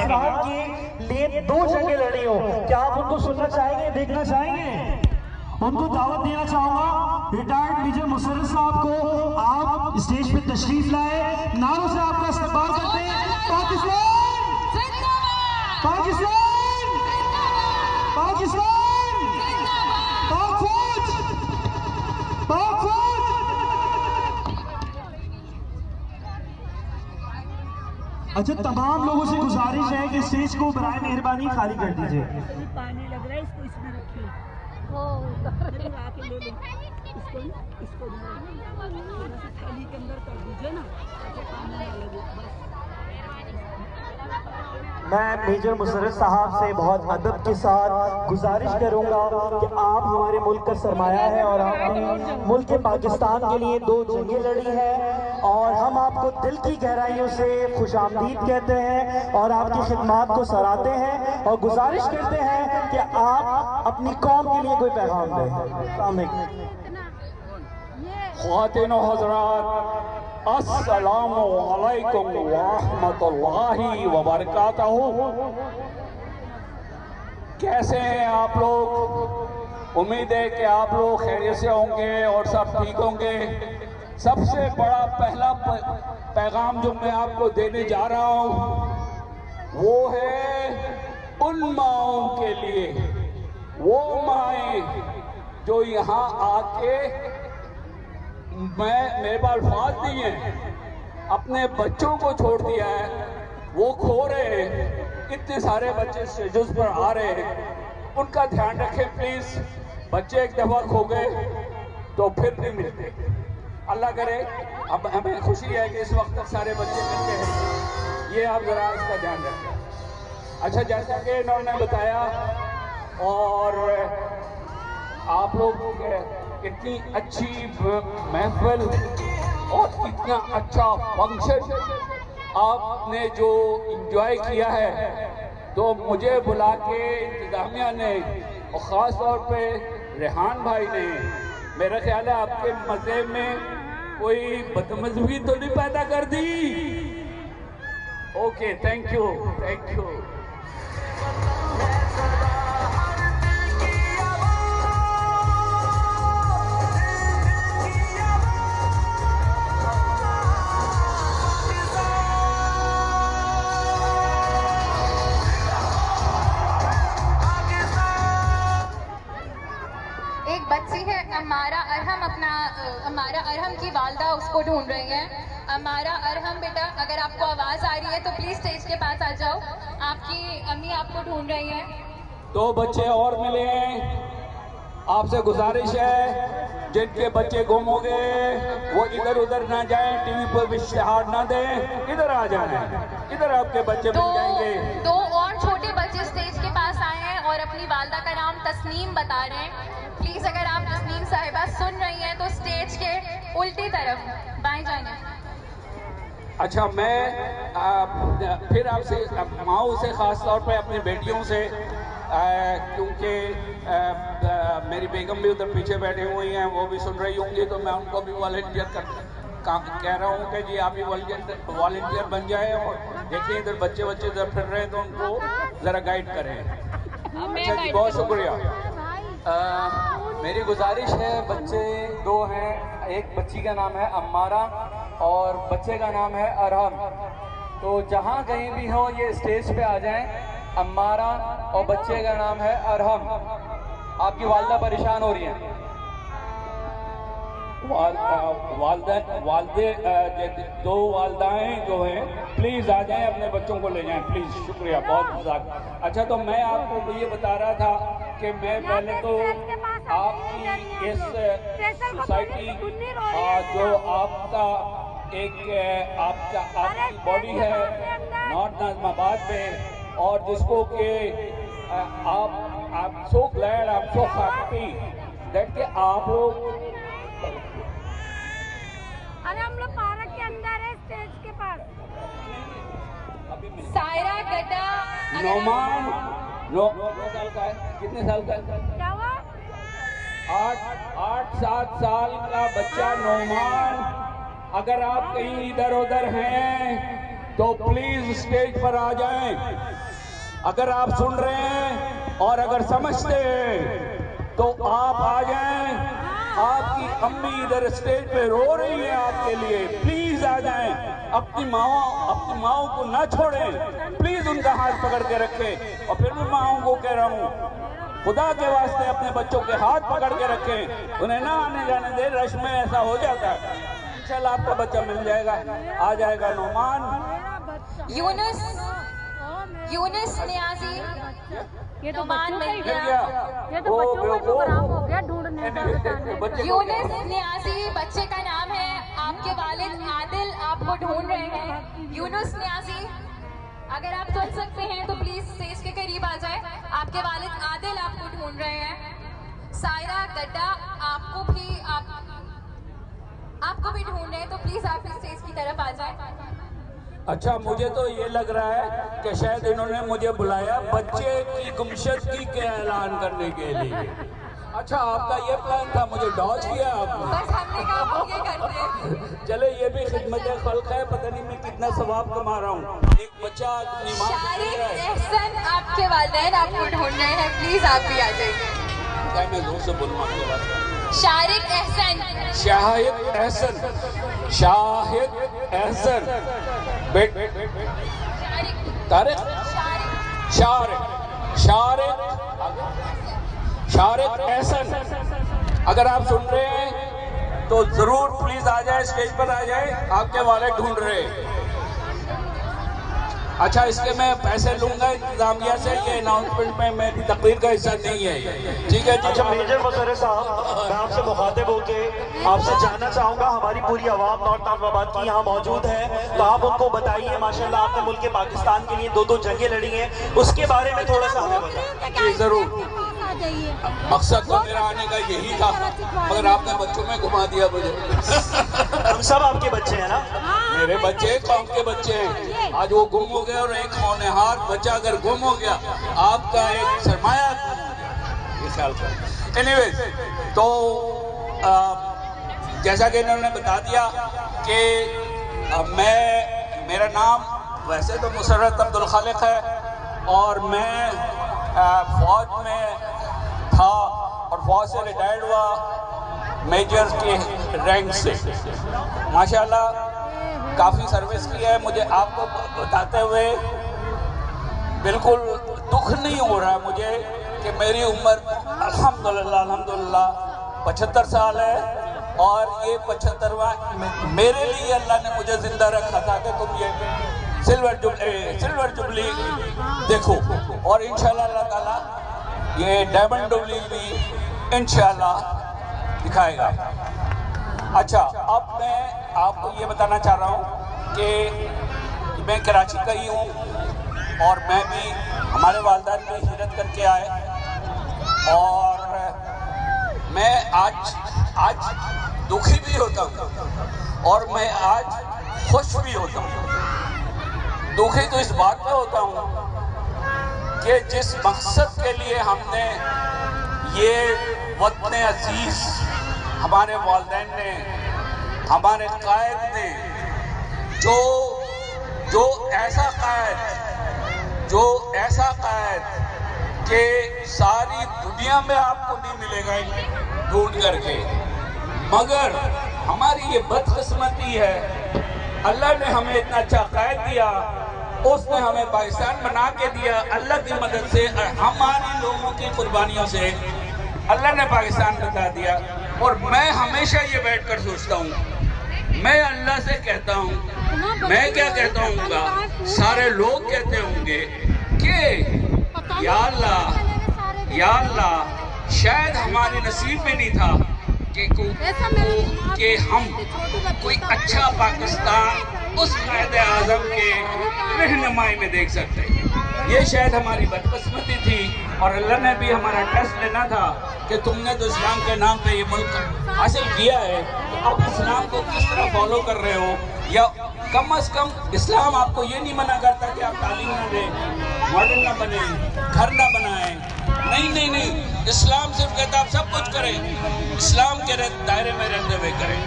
اسلام کے لیے 2 جنگیں لڑی ہو، کیا آپ ان کو سننا چاہیں گے، دیکھنا چاہیں گے؟ ان کو دعوت دینا چاہوں گا ریٹائرڈ میجر مسرت صاحب کو، آپ اسٹیج پہ تشریف لائے، نعروں سے آپ کا استقبال کرتے ہیں۔ پاکستان پاکستان پاکستان، پاک فوج پاک فوج۔ اچھا، تمام لوگوں سے گزارش ہے کہ اسٹیج کو برائے مہربانی خالی کر دیجئے۔ پانی لگ رہا ہے، اس کو اس میں رکھیے، آ کے لے لیں، اس کو تھیلی کے اندر کر دیجئے نا، پانی نہ لگے بس۔ میں میجر مسرت صاحب سے بہت ادب کے ساتھ گزارش کروں گا کہ آپ ہمارے ملک کا سرمایہ ہے اور آپ نے ملک پاکستان کے لیے 2 جنگیں لڑی ہیں، اور ہم آپ کو دل کی گہرائیوں سے خوش آمدید کہتے ہیں اور آپ کی خدمات کو سراہتے ہیں اور گزارش کرتے ہیں کہ آپ اپنی قوم کے لیے کوئی پیغام دیں۔ السلام علیکم۔ خواتین و حضرات، السلام علیکم ورحمۃ اللہ وبرکاتہ۔ کیسے ہیں آپ لوگ؟ امید ہے کہ آپ لوگ خیریت سے ہوں گے اور سب ٹھیک ہوں گے۔ سب سے بڑا پہلا پیغام جو میں آپ کو دینے جا رہا ہوں وہ ہے ان ماؤں کے لیے، وہ مائیں جو یہاں آ کے میرے پاس الفاظ نہیں ہیں، اپنے بچوں کو چھوڑ دیا ہے، وہ کھو رہے ہیں، اتنے سارے بچے اسٹیجز پر آ رہے ہیں، ان کا دھیان رکھیں پلیز۔ بچے ایک دفعہ کھو گئے تو پھر نہیں ملتے۔ اللہ کرے، اب ہمیں خوشی ہے کہ اس وقت تک سارے بچے ملتے ہیں، یہ آپ ذرا اس کا دھیان رکھیں۔ اچھا، جیسا کہ انہوں نے بتایا اور آپ لوگ اتنی اچھی محفل اور اتنا اچھا فنکشن آپ نے جو انجوائے کیا ہے، تو مجھے بلا کے انتظامیہ نے اور خاص طور پہ ریحان بھائی نے، میرا خیال ہے آپ کے مزے میں کوئی بدمزگی تو نہیں پیدا کر دی؟ Okay, thank you thank you. Amara Arham کی والدہ اس کو ڈھونڈ رہی ہیں۔ امارہ ارہم بیٹا، اگر آپ کو آواز آ رہی ہے تو پلیز اسٹیج کے پاس آ جاؤ، آپ کی امی آپ کو ڈھونڈ رہی ہیں۔ 2 بچے اور ملے ہیں، آپ سے گزارش ہے جن کے بچے گم ہو گئے وہ ادھر ادھر نہ جائیں، ٹی وی پر اشتہار نہ دیں، ادھر آ جائیں، ادھر آپ کے بچے مل جائیں گے۔ 2 اور چھوٹے بچے اسٹیج کے پاس آئے ہیں اور اپنی والدہ کا نام تسنیم بتا رہے ہیں۔ پلیز اگر آپ تسنیم صاحبہ سن رہی ہیں تو اسٹیج کے الٹی طرف بائیں جانب۔ اچھا، میں پھر آپ سے ماؤں سے خاص طور پہ اپنی بیٹیوں سے، کیونکہ میری بیگم بھی ادھر پیچھے بیٹھی ہوئی ہیں، وہ بھی سن رہی ہوں گی، تو میں ان کو بھی والنٹیئر کہہ رہا ہوں کہ جی آپ بھی والنٹیئر بن جائیں اور دیکھیں ادھر بچے ادھر پھر رہے ہیں تو ان کو ذرا گائیڈ کریں۔ اچھا جی، بہت شکریہ۔ میری گزارش ہے، بچے 2 ہیں، ایک بچی کا نام ہے امارہ اور بچے کا نام ہے ارہم، تو جہاں کہیں بھی ہوں یہ اسٹیج پہ آ جائیں۔ امارہ اور بچے کا نام ہے ارہم، آپ کی والدہ پریشان ہو رہی ہیں۔ والدے 2 والدائیں جو ہیں پلیز آ جائیں، اپنے بچوں کو لے جائیں پلیز، شکریہ بہت زیادہ۔ اچھا، تو میں آپ کو یہ بتا رہا تھا کہ میں پہلے تو آپ کی اس سوسائٹی جو آپ کا ایک آپ کی باڈی ہے نارتھ ناظم آباد میں، اور جس کو کہ آپ سو گلیڈ، آپ سو ہیپی دیٹ کہ آپ لوگ، ارے ہم لوگ پارک کے اندر ہے، اسٹیج کے پاس۔ سائرہ گڈا نعمان 9 سال کا ہے، کتنے سال کا ہے؟ کیا ہوا؟ 8-7 سال کا بچہ نعمان، اگر آپ کہیں ادھر ادھر ہیں تو پلیز اسٹیج پر آ جائیں۔ اگر آپ سن رہے ہیں اور اگر سمجھتے ہیں تو آپ آ جائیں. آپ کی امی ادھر اسٹیج پہ رو رہی ہیں آپ کے لیے. پلیز آ جائیں. اپنی ماؤں کو نہ چھوڑیں. پلیز ان کا ہاتھ پکڑ کے رکھیں. اور پھر میں ماؤں کو کہہ رہا ہوں خدا کے واسطے اپنے بچوں کے ہاتھ پکڑ کے رکھیں. انہیں نہ آنے جانے دیں. رش میں ایسا ہو جاتا ہے. انشاءاللہ آپ کا بچہ مل جائے گا. آ جائے گا. نعمان یونس نیازی یہ تو نعمان مل مل گیا. گیا. یہ تو بچوں کا پروگرام ہو گیا ڈھونڈنے کا بتانے کا. یونس نیازی بچے کا نام ہے. آپ کے والد عادل آپ کو ڈھونڈ رہے ہیں. یونس نیازی اگر آپ سن سکتے ہیں تو پلیز اسٹیج کے قریب آ جائیں. آپ کے والد عادل آپ کو ڈھونڈ رہے ہیں. سائرہ گڈا آپ کو بھی ڈھونڈ رہے ہیں تو پلیز آپ اسٹیج کی طرف آ جائیں. اچھا مجھے تو یہ لگ رہا ہے کہ شاید انہوں نے مجھے بلایا بچے کی گمشدگی کے اعلان کرنے کے لیے. اچھا آپ کا یہ پلان تھا. مجھے ڈاج کیا آپ نے. بس ہم نے کہا ہم یہ کرتے ہیں. چلے یہ بھی خدمت خلق ہے. پتہ نہیں میں کتنا ثواب کما رہا ہوں. ایک بچہ اپنی ماں کو دے رہا ہے. احسن آپ کے والدین آپ کو ڈھونڈ رہے ہیں. پلیز آپ بھی آ جائیے. کیا میں زور سے بولوں آپ کے پاس. شارق احسن شاہد احسن. شاہد احسن. طارق شارق احسن. اگر آپ سن رہے ہیں تو ضرور پلیز آ جائیں. اسٹیج پر آ جائیں. آپ کے والد ڈھونڈ رہے ہیں. اچھا اس کے میں پیسے لوں گا انتظامیہ سے. یہ اناؤنسمنٹ میں میری تقریر کا حصہ نہیں ہے. ٹھیک ہے. اچھا میجر مسرت صاحب میں آپ سے مخاطب ہو کے آپ سے جاننا چاہوں گا. ہماری پوری عوام نارتھ آباد کی یہاں موجود ہے تو آپ ان کو بتائیے. ماشاءاللہ آپ نے ملک پاکستان کے لیے 2 جنگیں لڑی ہیں. اس کے بارے میں تھوڑا سا ہمیں بتائیں. جی ضرور. مقصد تو میرا آنے کا یہی تھا مگر آپ نے بچوں میں گھما دیا مجھے. ہم سب آپ کے بچے ہیں نا. میرے بچے قوم کے بچے ہیں. آج وہ گم ہو گیا اور ایک ہونہار بچہ اگر گم ہو گیا آپ کا ایک سرمایہ یہ خیال کر. اینی ویز تو جیسا کہ انہوں نے بتا دیا کہ میرا نام ویسے تو مسرت عبدالخالق ہے اور میں فوج میں تھا اور فوج سے ریٹائرڈ ہوا میجر کے رینک سے. ماشاءاللہ کافی سروس کی ہے. مجھے آپ کو بتاتے ہوئے بالکل دکھ نہیں ہو رہا ہے مجھے کہ میری عمر الحمدللہ 75 سال ہے اور یہ 75واں میرے لیے اللہ نے مجھے زندہ رکھا تھا کہ تم یہ سلور جبلی دیکھو اور انشاءاللہ اللہ تعالیٰ یہ ڈائمنڈ جبلی بھی انشاءاللہ دکھائے گا. اچھا اب میں آپ کو یہ بتانا چاہ رہا ہوں کہ میں کراچی کا ہی ہوں اور میں بھی ہمارے والدین بھی ہجرت کر کے آئے اور میں آج دکھی بھی ہوتا ہوں اور میں آج خوش بھی ہوتا ہوں. دکھی تو اس بات پہ ہوتا ہوں کہ جس مقصد کے لیے ہم نے یہ وطن عزیز ہمارے والدین نے ہمارے قائد نے جو ایسا قائد کہ ساری دنیا میں آپ کو نہیں ملے گا ڈھونڈ کر کے مگر ہماری یہ بدقسمتی ہے. اللہ نے ہمیں اتنا اچھا قائد دیا. اس نے ہمیں پاکستان بنا کے دیا. اللہ کی مدد سے ہمارے لوگوں کی قربانیوں سے اللہ نے پاکستان بتا دیا. اور میں ہمیشہ یہ بیٹھ کر سوچتا ہوں میں اللہ سے کہتا ہوں میں کیا کہتا ہوں گا سارے لوگ کہتے ہوں گے کہ یا اللہ شاید ہمارے نصیب میں نہیں تھا کہ ہم کوئی اچھا پاکستان اس قائد اعظم کے رہنمائی میں دیکھ سکتے. یہ شاید ہماری بدقسمتی تھی اور اللہ نے بھی ہمارا ٹیسٹ لینا تھا کہ تم نے تو اسلام کے نام پہ یہ ملک حاصل کیا ہے اب اسلام کو کس طرح فالو کر رہے ہو. یا کم از کم اسلام آپ کو یہ نہیں منع کرتا کہ آپ تعلیم نہ دیں ماڈل نہ بنیں گھر نہ بنائیں. نہیں اسلام صرف کہتا آپ سب کچھ کریں اسلام کے دائرے میں رہتے ہوئے کریں.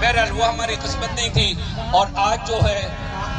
بہرحال وہ ہماری قسمت نہیں تھی اور آج جو ہے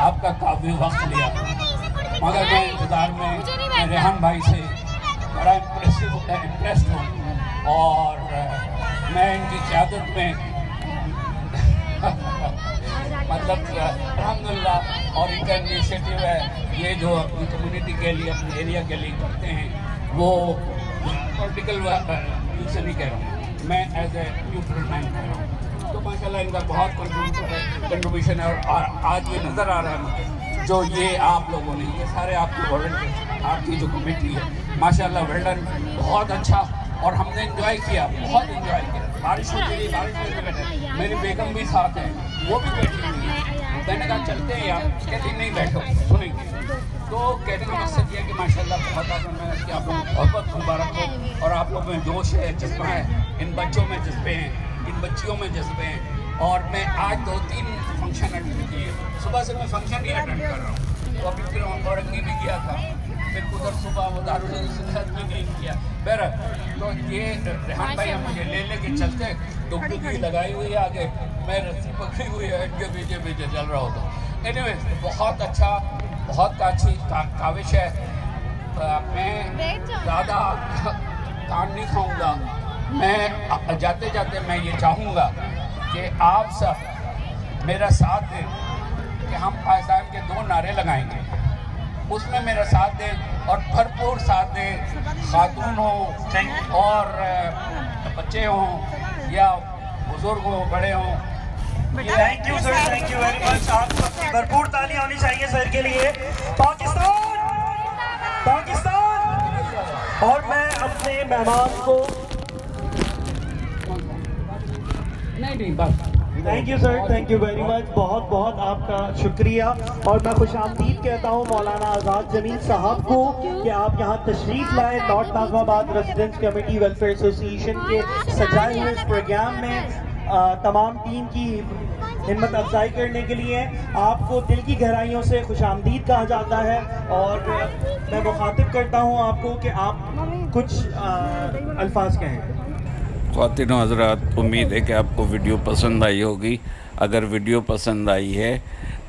آپ کا کافی وقت لیا، مگر میں انتظار میں ریحان بھائی سے بڑا امپریسڈ ہوں، اور میں ان کی قیادت میں مطلب الحمدللہ، اور ان کا انیشیٹو ہے یہ جو اپنی کمیونٹی کے لیے، اپنے ایریا کے لیے کرتے ہیں، وہ پولیٹیکل ویو سے نہیں کہہ رہا ہوں، میں ایز اے نیوٹرل مین کہہ رہا ہوں۔ تو ماشاءاللہ ان کا بہت کنٹریبیوشن ہے، اور آج یہ نظر آ رہا ہے مجھے جو یہ آپ لوگوں نے، یہ سارے آپ کے والنٹیئر، آپ کی جو کمیٹی ہے، ماشاءاللہ ویل ڈن، بہت اچھا، اور ہم نے انجوائے کیا، بہت انجوائے کیا۔ بارش ہوتی رہی، بارش میں بھی بیٹھے، میری بیگم بھی ساتھ ہے، وہ بھی بیٹھی ہوئی ہے۔ میں نے کہا چلتے ہیں یار، کہتی نہیں بیٹھو، سنیں گے۔ تو کہنے کا مقصد یہ ہے کہ ماشاءاللہ بہت آپ محنت کی، آپ لوگوں کو بہت بہت مبارک ہو، اور آپ لوگوں میں جوش ہے، جذبہ ہے، ان بچوں میں جذبے ہیں، ان بچیوں میں جذبے ہیں۔ اور میں آج 2-3 فنکشن اٹینڈ کیے، صبح سے میں فنکشن ہی اٹینڈ کر رہا ہوں، تو ابھی پھر اورنگی بھی گیا تھا، پھر ادھر صبح وہ دارالعلوم میں نہیں کیا۔ بہرحال تو یہ ریحان بھائی ہم مجھے لے کے چلتے، ڈگڈگی لگائی ہوئی ہے آگے، میں رسی پکڑی ہوئی ہے، ان کے پیچھے پیچھے چل رہا ہوتا ہوں۔ اینی ویز بہت اچھا، بہت اچھی کاوش ہے۔ میں زیادہ کان نہیں کھاؤں گا، میں جاتے جاتے میں یہ چاہوں گا کہ آپ سب میرا ساتھ دیں کہ ہم پاکستان کے 2 نعرے لگائیں گے، اس میں میرا ساتھ دیں اور بھرپور ساتھ دیں، خاتون ہوں اور بچے ہوں یا بزرگ ہوں، بڑے ہوں۔ Thank you sir, thank you very much. آپ سب کی بھرپور تالیاں ہونی چاہیے سر کے لیے۔ پاکستان، پاکستان۔ اور میں اپنے مہمان کو نہیں بس thank you sir, thank you very much, بہت بہت آپ کا شکریہ۔ اور میں خوش آمدید کہتا ہوں مولانا آزاد جمیل صاحب کو کہ آپ یہاں تشریف لائے نارتھ ناظم آباد ریزیڈنٹس کمیٹی ویلفیئر ایسوسی ایشن کے سجائے ہوئے اس پروگرام میں تمام ٹیم کی ہمت افزائی کرنے کے لیے۔ آپ کو دل کی گہرائیوں سے خوش آمدید کہا جاتا ہے، اور میں مخاطب کرتا ہوں آپ کو کہ آپ کچھ الفاظ کہیں۔ خواتین و حضرات، امید ہے کہ آپ کو ویڈیو پسند آئی ہوگی۔ اگر ویڈیو پسند آئی ہے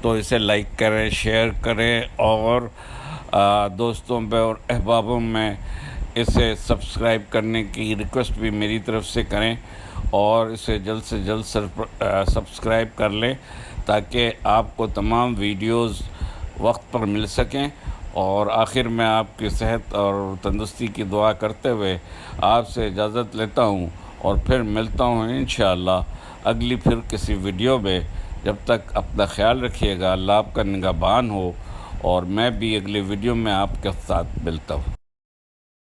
تو اسے لائک کریں، شیئر کریں، اور دوستوں پہ اور احبابوں میں اسے سبسکرائب کرنے کی ریکویسٹ بھی میری طرف سے کریں، اور اسے جلد سے جلد سبسکرائب کر لیں تاکہ آپ کو تمام ویڈیوز وقت پر مل سکیں۔ اور آخر میں آپ کی صحت اور تندرستی کی دعا کرتے ہوئے آپ سے اجازت لیتا ہوں، اور پھر ملتا ہوں انشاءاللہ اگلی پھر کسی ویڈیو میں۔ جب تک اپنا خیال رکھیے گا، اللہ آپ کا نگہبان ہو، اور میں بھی اگلی ویڈیو میں آپ کے ساتھ ملتا ہوں۔